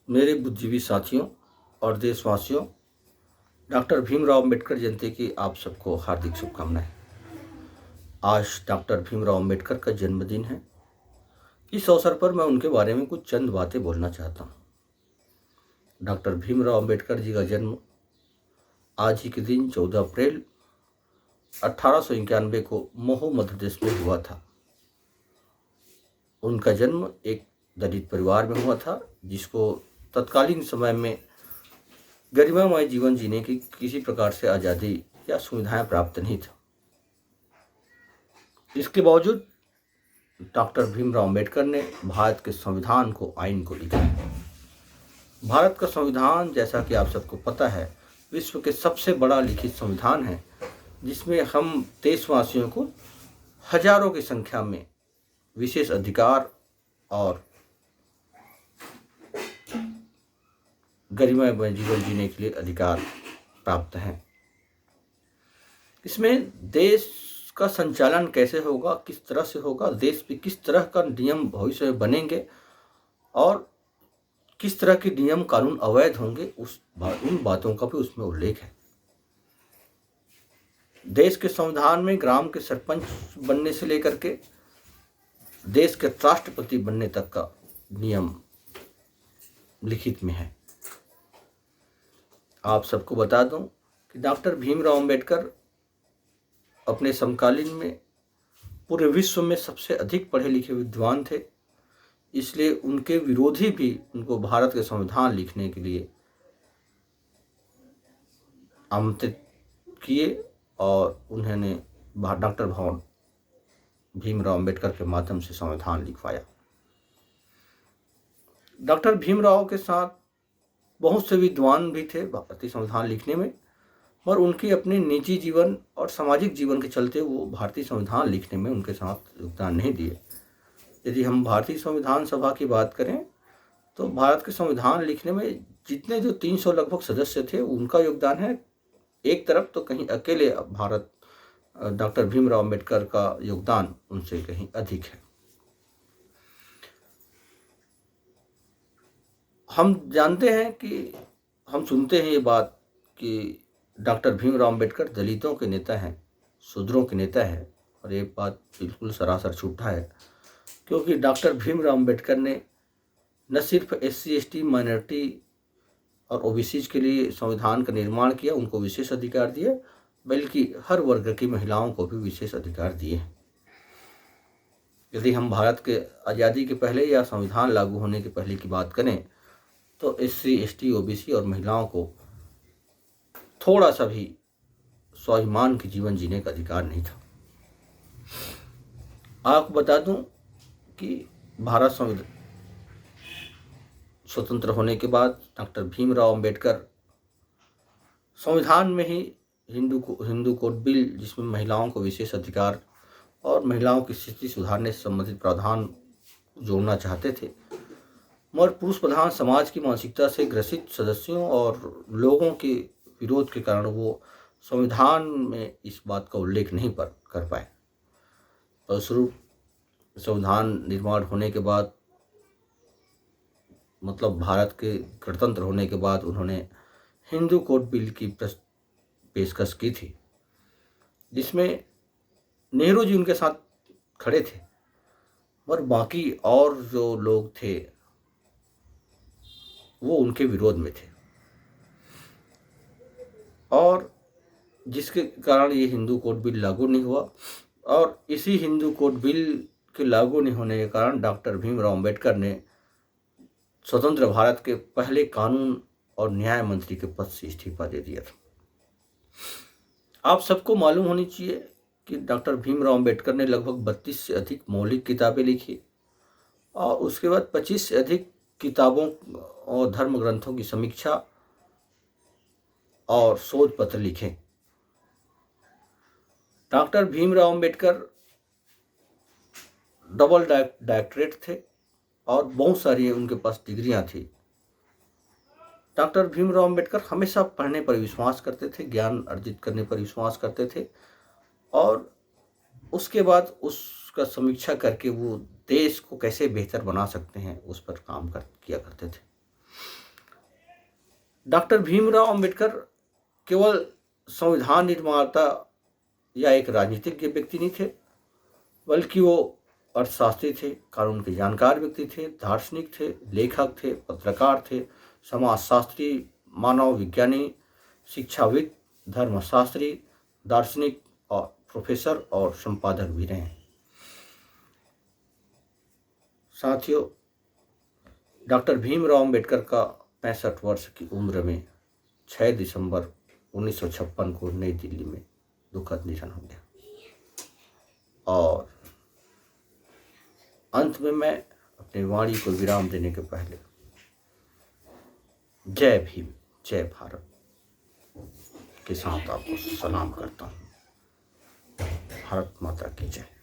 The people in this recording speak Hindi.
मेरे बुद्धिजीवी साथियों और देशवासियों, डॉक्टर भीमराव अंबेडकर जयंती की आप सबको हार्दिक शुभकामनाएं। आज डॉक्टर भीमराव अंबेडकर का जन्मदिन है। इस अवसर पर मैं उनके बारे में कुछ चंद बातें बोलना चाहता हूँ। डॉक्टर भीमराव अंबेडकर जी का जन्म आज ही के दिन 14 अप्रैल 1891 को महू मध्य प्रदेश में हुआ था। उनका जन्म एक दलित परिवार में हुआ था, जिसको तत्कालीन समय में गरिमामय जीवन जीने की किसी प्रकार से आज़ादी या सुविधाएं प्राप्त नहीं था। इसके बावजूद डॉक्टर भीमराव अंबेडकर ने भारत के संविधान को, आइन को लिखा। भारत का संविधान, जैसा कि आप सबको पता है, विश्व के सबसे बड़ा लिखित संविधान है, जिसमें हम देशवासियों को हजारों की संख्या में विशेष अधिकार और गरिमामय जीवन जीने के लिए अधिकार प्राप्त हैं। इसमें देश का संचालन कैसे होगा, किस तरह से होगा, देश में किस तरह का नियम भविष्य में बनेंगे और किस तरह के नियम कानून अवैध होंगे, उन बातों का भी उसमें उल्लेख है। देश के संविधान में ग्राम के सरपंच बनने से लेकर के देश के राष्ट्रपति बनने तक का नियम लिखित में है। आप सबको बता दूं कि डॉक्टर भीमराव अंबेडकर अपने समकालीन में पूरे विश्व में सबसे अधिक पढ़े लिखे विद्वान थे। इसलिए उनके विरोधी भी उनको भारत के संविधान लिखने के लिए आमंत्रित किए और उन्होंने डॉक्टर भीमराव अंबेडकर के माध्यम से संविधान लिखवाया। डॉक्टर भीमराव के साथ बहुत से विद्वान भी थे भारतीय संविधान लिखने में, और उनकी अपनी निजी जीवन और सामाजिक जीवन के चलते वो भारतीय संविधान लिखने में उनके साथ योगदान नहीं दिए। यदि हम भारतीय संविधान सभा की बात करें तो भारत के संविधान लिखने में जितने जो 300 लगभग सदस्य थे, उनका योगदान है एक तरफ, तो कहीं अकेले भारत डॉक्टर भीमराव अंबेडकर का योगदान उनसे कहीं अधिक है। हम जानते हैं कि हम सुनते हैं ये बात कि डॉक्टर भीमराव अंबेडकर दलितों के नेता हैं, शूद्रों के नेता हैं, और ये बात बिल्कुल सरासर झूठा है। क्योंकि डॉक्टर भीमराव अंबेडकर ने न सिर्फ SC ST माइनॉरिटी और OBC के लिए संविधान का निर्माण किया, उनको विशेष अधिकार दिए, बल्कि हर वर्ग की महिलाओं को भी विशेष अधिकार दिए हैं। यदि हम भारत के आज़ादी के पहले या संविधान लागू होने के पहले की बात करें तो SC ST OBC और महिलाओं को थोड़ा सा भी स्वाभिमान की जीवन जीने का अधिकार नहीं था। आपको बता दूं कि भारत स्वतंत्र होने के बाद डॉक्टर भीमराव अंबेडकर संविधान में ही हिंदू कोड बिल, जिसमें महिलाओं को विशेष अधिकार और महिलाओं की स्थिति सुधारने से संबंधित प्रावधान जोड़ना चाहते थे, मगर पुरुष प्रधान समाज की मानसिकता से ग्रसित सदस्यों और लोगों के विरोध के कारण वो संविधान में इस बात का उल्लेख नहीं कर पाए। फलस्वरूप संविधान निर्माण होने के बाद, मतलब भारत के गणतंत्र होने के बाद, उन्होंने हिंदू कोड बिल की पेशकश की थी, जिसमें नेहरू जी उनके साथ खड़े थे, और बाकी और जो लोग थे वो उनके विरोध में थे, और जिसके कारण ये हिंदू कोड बिल लागू नहीं हुआ। और इसी हिंदू कोड बिल के लागू नहीं होने के कारण डॉक्टर भीमराव अंबेडकर ने स्वतंत्र भारत के पहले कानून और न्याय मंत्री के पद से इस्तीफा दे दिया था। आप सबको मालूम होनी चाहिए कि डॉक्टर भीमराव अंबेडकर ने लगभग 32 से अधिक मौलिक किताबें लिखी, और उसके बाद 25 से अधिक किताबों और धर्म ग्रंथों की समीक्षा और शोध पत्र लिखे। Doctor Bhimrao Ambedkar double doctorate थे और बहुत सारी उनके पास डिग्रियां थी। डॉक्टर भीमराव अंबेडकर हमेशा पढ़ने पर विश्वास करते थे, ज्ञान अर्जित करने पर विश्वास करते थे, और उसके बाद उसका समीक्षा करके वो देश को कैसे बेहतर बना सकते हैं उस पर काम किया करते थे। डॉक्टर भीमराव अंबेडकर केवल संविधान निर्माता या एक राजनीतिज्ञ व्यक्ति नहीं थे, बल्कि वो अर्थशास्त्री थे, कानून के जानकार व्यक्ति थे, दार्शनिक थे, लेखक थे, पत्रकार थे, समाजशास्त्री, मानव विज्ञानी, शिक्षाविद, धर्मशास्त्री, दार्शनिक और प्रोफेसर और संपादक भी रहे हैं। साथियों, डॉक्टर भीमराव अंबेडकर का 65 वर्ष की उम्र में 6 दिसंबर 1956 को नई दिल्ली में दुखद निधन हो गया। और अंत में मैं अपनी वाणी को विराम देने के पहले जय भीम, जय भारत के साथ आपको सलाम करता हूँ। भारत माता की जय।